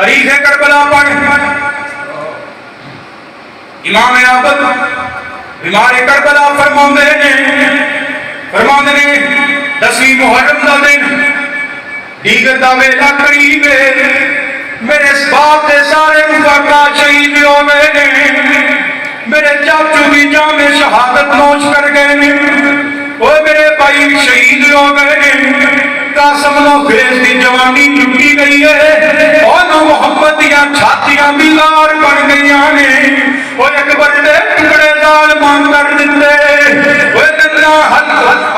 تاریخ کربلا پڑھ امام عابد بیمار کربلا فرماندے نے 10ویں محرم دا دن دیگر دا ویلا قریب ہے میرے اس باپ دے سارے مفاقہ شہید ہو گئے نے میرے چاچو بھی جامع شہادت نوش کر گئے نے وہ میرے بھائی شہید ہو گئے نے قاسم نو خیز دی جوانی لٹی گئی ہے اور محمد دیا چھاتیاں بیلار بن گئی نے وہ اکبر دے ٹکڑے ظالمان کر دیتے وہ دنیا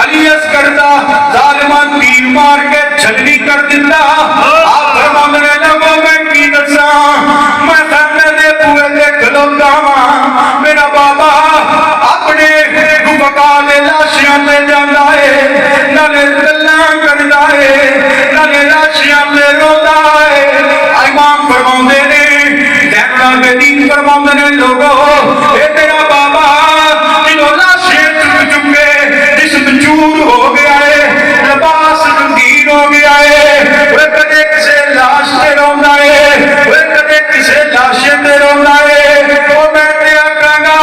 علی اصغر دا ظالمان تیر مار کے چھلنی کر دیتا آپ فرماندے لگو میں کی دساں میں خیمے دے بوئے دے کھلوتا ہاں میرا بابا اپنے بقا دے لاشیاں تے جاندا ہے نالے گلاں کردا ہے نالے لاشیاں تے روندا ہے امام فرماندے نے دیکھنا کے دین فرماندے نے لوگو اے تیرا بابا جنوں لاشیں چک چکے جسم چور ہو گیا ہے لباس رنگین ہو گیا ہے وہ کدے کسے لاش تے روندا ہے وہ کدے کسے لاشیں تے روندا ہے وہ میں تے آکھاں گا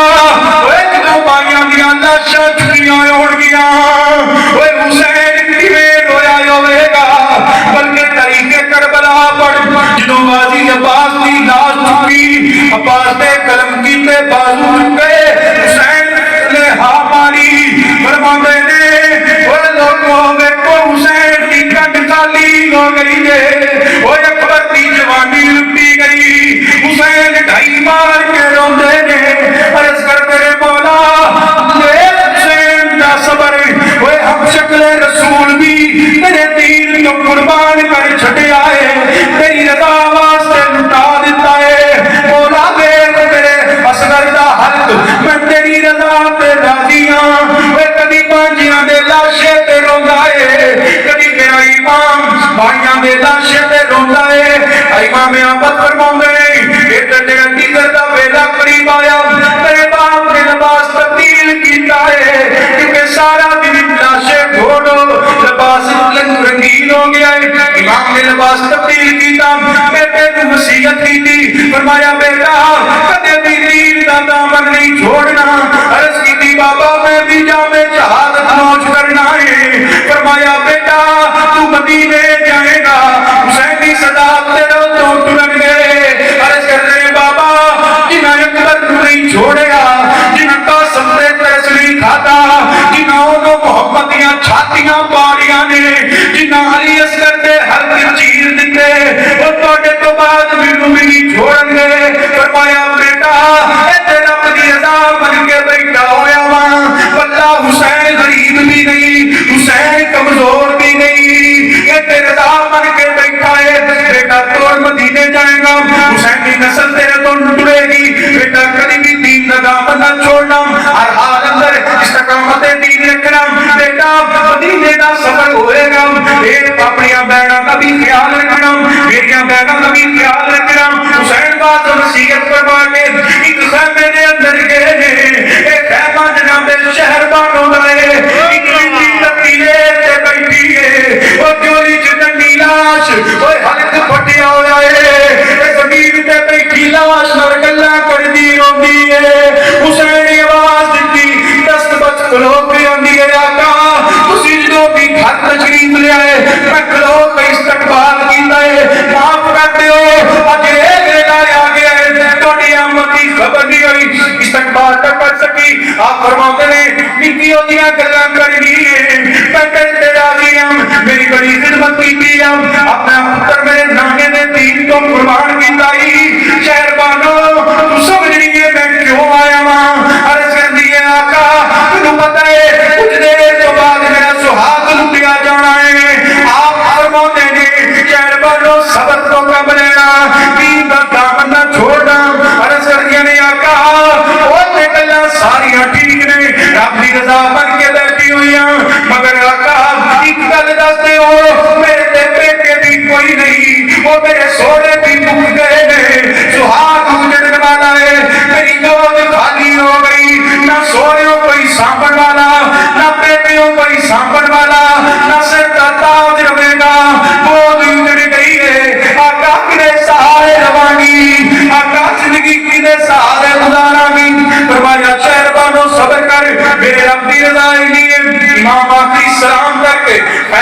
وہ جدوں بائیاں دیاں لاشاں چکیاں ہون گیاں وہ حسین کیویں رویا ہوے گا بلکہ تاریخ کربلا پڑھ جدوں غازی عباس دی لاش چکی عباس نے قلم کیتے بازو چکے حسین نے ہاں ماری فرماندے نے وہ لوگوں ویکھو حسین دی کٹ خالی ہو گئی ہے وہ اکبر دی جوانی لٹی گئی حسین ڈھائی مار کے روندے نے عرض کر تیرے مولا میرے حسین دا صبر وہ ہم شکل رسول بھی تیرے دین کو قربان کر چھڈیا ہے تیری رضا واسطے لٹا دیتا ہے مولا میرے اصغر دا حق میں تیری رضا تے راضی ہاں وہ کبھی پانجیاں دے لاشے تے روندا ہے کبھی میرا امام بھائیاں دے لاشے تے روندا ہے امام عابد فرماندے نے اے تے دیگر دا ویلا قریب آیا تیرے باپ نے لباس تبدیل کیتا ہے کیونکہ سارا دن لاشے گھوڑو لباس رنگین ہو گیا ہے امام نے لباس تبدیل کیتا بیٹے نے وصیت کی تھی فرمایا بیٹا کدے بھی دین دا دامن نہیں چھوڑنا عرض کی تھی بابا میں بھی جامع شہادت نوش کرنا ہے فرمایا بیٹا تو مدینے جائے گا حسینی صداقت تیرے تو ٹرن گئے عرض کر رہے بابا جنہاں اکبر نہیں چھوڑے گا جنہاں قاسم تے تیسری کھاتا جنہاں انہوں محمد دیاں چھاتیاں پاڑیاں نے جنہاں علی اصغر دے ہر دل چیر دیتے وہ توڑے تو بعد مینوں بھی نہیں چھوڑن گے فرمایا بیٹا اے تیرا رب دی رضا بن کے بیٹھا ہویا وہاں واللہ حسین غریب بھی نہیں حسین کمزور بھی نہیں اے تیرے رضا بن کے بیٹھا ہے بیٹا توڑ مدینے جائے گا حسین کی نسل تیرے تو ٹرے گی بیٹا کبھی بھی دین کا دامن نہ چھوڑنا ہر حال اندر استقامت دین رکھنا بیٹا مدینے دا سفر ہوئے گا اے اپنی بہنوں کا بھی خیال رکھنا میری بہنوں کا بھی خیال رکھنا حسین بات نصیحت فرما کے ایک خیمے دے اندر گئے نے اے خیمہ جناب شہر بانو رہے ایک بنتی تکیلے تے بیٹھی ہے وہ جولی چنڈی لاش وہ حلق پھٹیا ہوا ہے اے زمین تے بیٹھی لاش نر گلا کردی روندی ہے حسین آواز دیتی دست بچ کلو کے آندی ہے آقا تسی جو بھی گھر تشریف لے آئے میں کلو کا استقبال کیتا ہے معاف کر دیو اج اے ویلا آ گیا ہے تہاڈی آمد دی خبر نہیں ہوئی استقبال نہ کر سکی آپ فرماتے ہیں نکی ہوندیاں گلاں کرنی ہے میں تے راضی ہوں میری بڑی خدمت کیتی ہے اپنا پتر میرے نانے نے دین تو قربان کیتا ہی شہر بانو تو سمجھ نہیں ہے میں کیوں آیا ہاں عرض کر دی ہے آقا تمہیں پتہ ہے کچھ دیر تو بعد میرا سہاگ لٹیا جانا ہے آپ فرماتے ہیں شہر بانو صبر تو کب لینا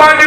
5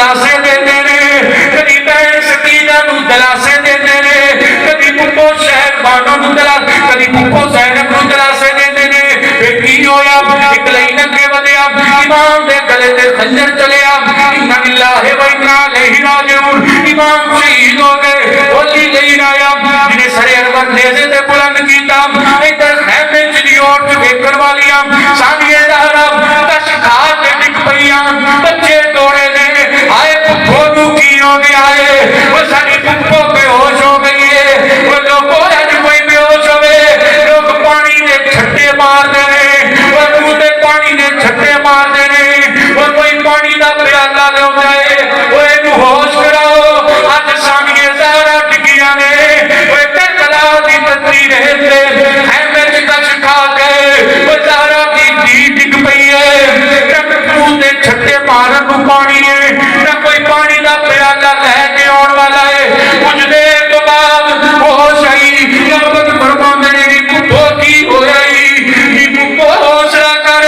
دلاسے دیندے نے کدی بہن سکینہ نو دلاسے دیندے نے کدی پپو شہر بانو نو دلاسے کدی پپو زینب نو دلاسے دیندے نے پھر کی ہویا ایک لائن اگے ودیا امام دے گلے تے خنجر چلیا انا للہ و انا الیہ راجعون امام شہید ہو گئے بولی لئی آیا جنہیں سر انور نیزے تے بلند کیتا ادھر خیمے چلی اور ویکھن والیاں ثانیہ زہرا کش کھا کے ڈگ پئیاں بچے دوڑے نے آئے پپو نو کی ہو گیا ہے وہ ساری پپو بے ہوش ہو گئی ہے وہ لوگوں اج کوئی بے ہوش ہوئے لوگ پانی دے چھٹے مار دے نے وہ منہ تے پانی دے چھٹے مار دے نے وہ کوئی پانی دا پیالہ لے جائے وہ اینو ہوش کراؤ اج ثانیہ زہرا ڈگیاں نے وہ کربلا دی بتی رہتے خیمے چ کش کھا کے وہ زہرا دی دھی ڈگ پئی ہے منہ تے چھٹے مارن نو پانی ہے نہ کوئی پانی دا پیالہ لے کے آن والا ہے کچھ دیر تو بعد ہوش آئی رب فرماندے نے نی پپو کی ہویا نی پپو حوصلہ کر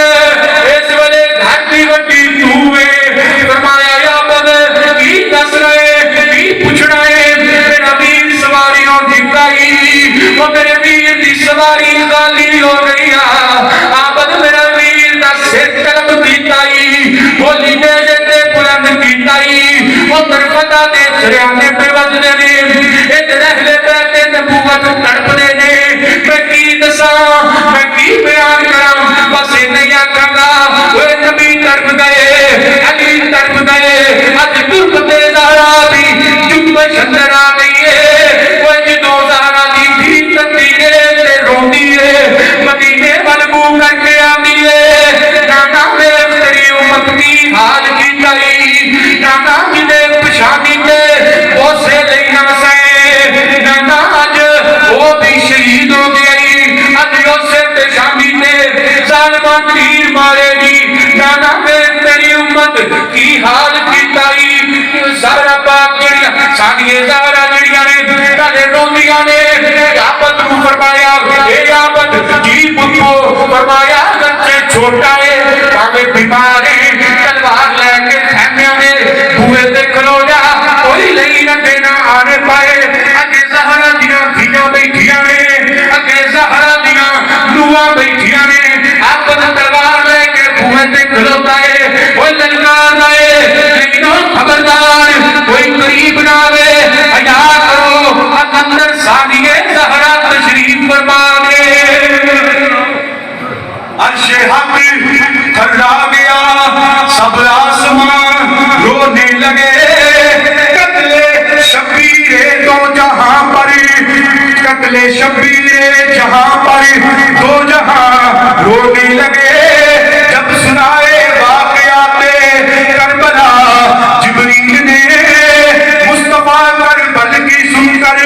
اس ویلے گھر دی وڈی تو ہے فرمایا یا بد کی دس رہے کی پوچھنا ہے میرا ویر سواری اور دکھائی وہ میرے ویر دی سواری خالی ہو گئی آبد میرا ویر دا سر طرف دیتائی وہ لینے جتے بلند کیتائی وہ درفتہ دے سریانے پہ وزنے نے ایک رہلے پہتے نبوت تڑپ دے نے میں کی دسا میں کی بیان کرام بس نہیں آکھا گا وہ نبی تڑپ گئے علی تڑپ گئے آج ترپ دے زہرا بھی جب شندر آ گئی ہے وہ جدو زہرا دی بھی تندیرے سے روندی ہے مدینے والبو کر کے آمی ہے نانا میں تیری امت کی حال کی تائی نانا جنہیں پشانی تے وہ سے لینا سے نانا آج وہ بھی شہید ہو گئی آج وہ سے پشانی تے ظالمان تیر مارے گی نانا میں تیری امت کی حال کی تائی زہرا پاک جڑیاں ثانیہ زہرا جڑیاں نے کالے روندیاں نے یابت کو فرمایا اے یابت جی پپو فرمایا بچے چھوٹا ہے پاوے بیمار ہے تلوار لے کے خیمیاں نے بوئے تے کھلو جا کوئی لئی نہ دینا آنے پائے اگے زہرا دیاں دھیاں بیٹھیاں نے اگے زہرا دیاں نواں بیٹھیاں نے آپ تلوار لے کے بوئے تے کھلوتا ہے وہ للکار آئے لیکن خبردار کوئی قریب نہ آوے حیا کرو اندر ثانیہ زہرا تشریف فرما دے عرش حق تھرا گیا سب آسمان رونے لگے قتل شبیر دو جہاں پر قتل شبیر جہاں پر دو جہاں رونے لگے جب سنائے واقعات کربلا جبریل نے مصطفیٰ کربل کی سن کر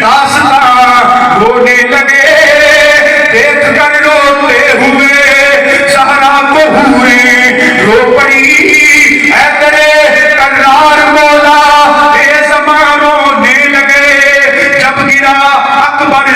داستان رونے لگے دیکھ کر روتے ہوئے زہرا کو ہوئے رو پڑی اے تیرے قرار مولا اے زمان رونے لگے جب گرا اکبر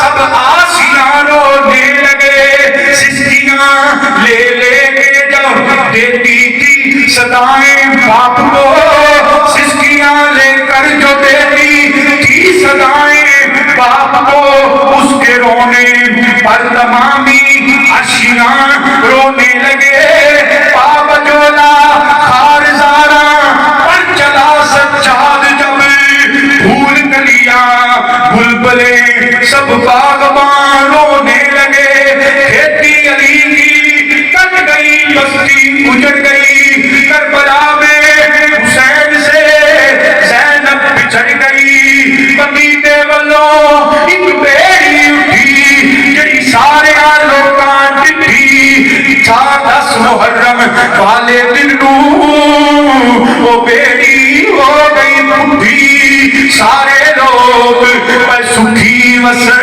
سب آسیاں رونے لگے، سسکیاں لے لے کے جب دیتی تھی صدائیں باپ کو، سسکیاں لے کر جو دیتی تھی صدائیں باپ کو، اس کے رونے پر تمامی اشیاں رونے لگے۔ پاپ جولا خار زارا پر چلا سجاد جب، پھول کلیاں بلبلیں سب باغبان رونے لگے۔ کھیتی علی کی کٹ گئی، بستی اجڑ گئی، کربلا میں حسین سے زینب بچھڑ گئی۔ مدینے والوں ایک بیڑی اٹھی جڑی سارے لوکاں ڈٹھی، تھا 10 محرم والے دن نوں وہ بیڑی ہو گئی پٹھی، سارے لوگ سکھی وسن